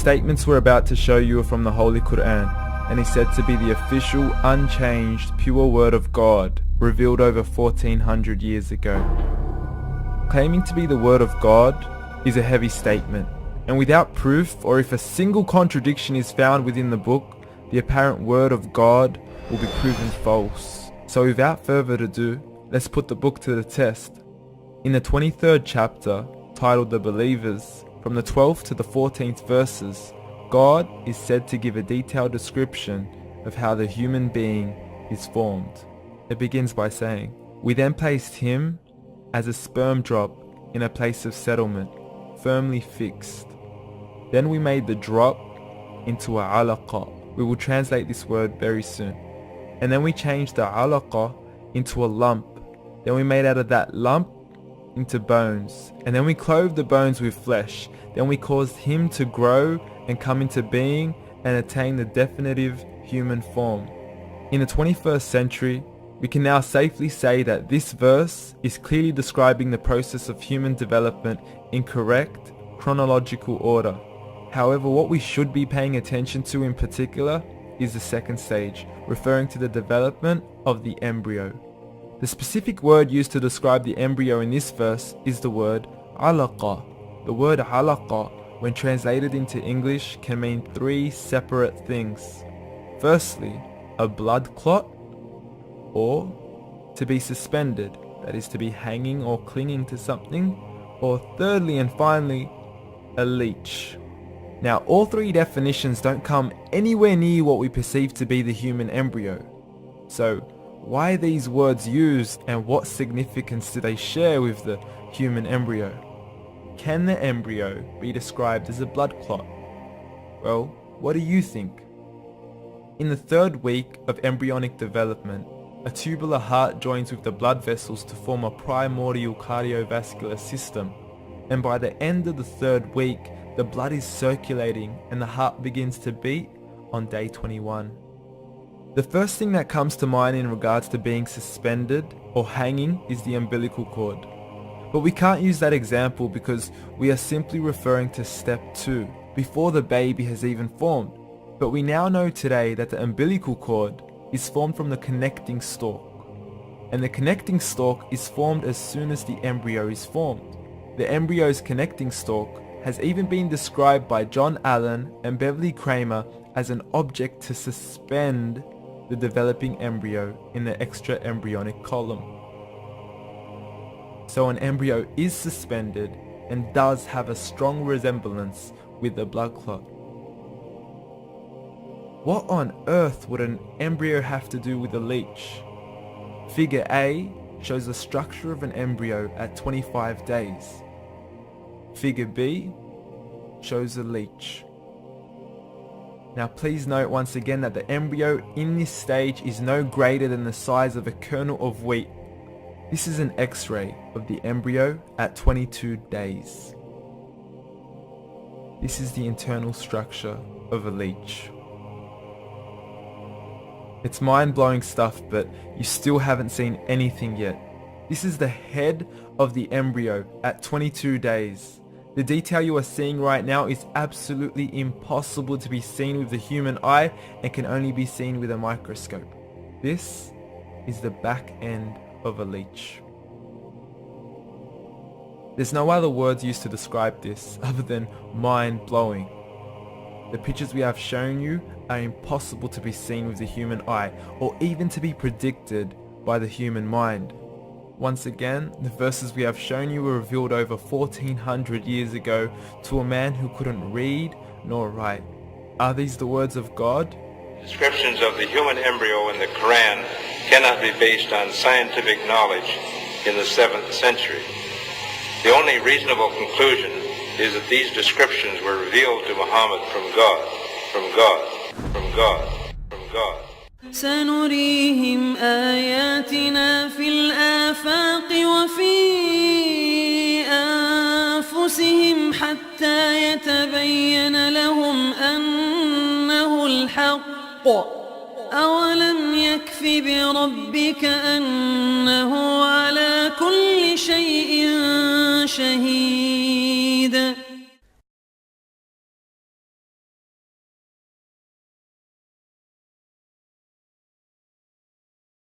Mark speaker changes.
Speaker 1: statements we're about to show you are from the Holy Quran and is said to be the official, unchanged, pure word of God, revealed over 1400 years ago. Claiming to be the word of God is a heavy statement, and without proof, or if a single contradiction is found within the book, the apparent word of God will be proven false. So without further ado, let's put the book to the test. In the 23rd chapter, titled The Believers, from the 12th to the 14th verses, God is said to give a detailed description of how the human being is formed. It begins by saying, "We then placed him as a sperm drop in a place of settlement, firmly fixed. Then we made the drop into a alaqa." We will translate this word very soon. "And then we changed the alaqa into a lump. Then we made out of that lump into bones. And then we clothed the bones with flesh. Then we caused him to grow and come into being and attain the definitive human form." In the 21st century, we can now safely say that this verse is clearly describing the process of human development in correct chronological order. However, what we should be paying attention to in particular is the second stage, referring to the development of the embryo. The specific word used to describe the embryo in this verse is the word alaqa. The word alaqa, when translated into English, can mean three separate things. Firstly, a blood clot, or to be suspended, that is to be hanging or clinging to something, or thirdly and finally, a leech. Now, all three definitions don't come anywhere near what we perceive to be the human embryo. So, why are these words used, and what significance do they share with the human embryo? Can the embryo be described as a blood clot? Well, what do you think? In the third week of embryonic development, a tubular heart joins with the blood vessels to form a primordial cardiovascular system, and by the end of the third week, the blood is circulating and the heart begins to beat on day 21. The first thing that comes to mind in regards to being suspended or hanging is the umbilical cord. But we can't use that example because we are simply referring to step 2, before the baby has even formed. But we now know today that the umbilical cord is formed from the connecting stalk. And the connecting stalk is formed as soon as the embryo is formed. The embryo's connecting stalk has even been described by John Allen and Beverly Kramer as an object to suspend the developing embryo in the extra-embryonic column. So an embryo is suspended and does have a strong resemblance with the blood clot. What on earth would an embryo have to do with a leech? Figure A shows the structure of an embryo at 25 days. Figure B shows a leech. Now please note once again that the embryo in this stage is no greater than the size of a kernel of wheat. This is an X-ray of the embryo at 22 days. This is the internal structure of a leech. It's mind-blowing stuff, but you still haven't seen anything yet. This is the head of the embryo at 22 days. The detail you are seeing right now is absolutely impossible to be seen with the human eye and can only be seen with a microscope. This is the back end of a leech. There's no other words used to describe this other than mind-blowing. The pictures we have shown you are impossible to be seen with the human eye or even to be predicted by the human mind. Once again, the verses we have shown you were revealed over 1400 years ago to a man who couldn't read nor write. Are these the words of God?
Speaker 2: Descriptions of the human embryo in the Quran cannot be based on scientific knowledge in the 7th century. The only reasonable conclusion is that these descriptions were revealed to Muhammad from God, from God, from God, from God.
Speaker 3: سنريهم آياتنا في الآفاق وفي أنفسهم حتى يتبين لهم أنه الحق أولم يكف بربك أنه على كل شيء شهيد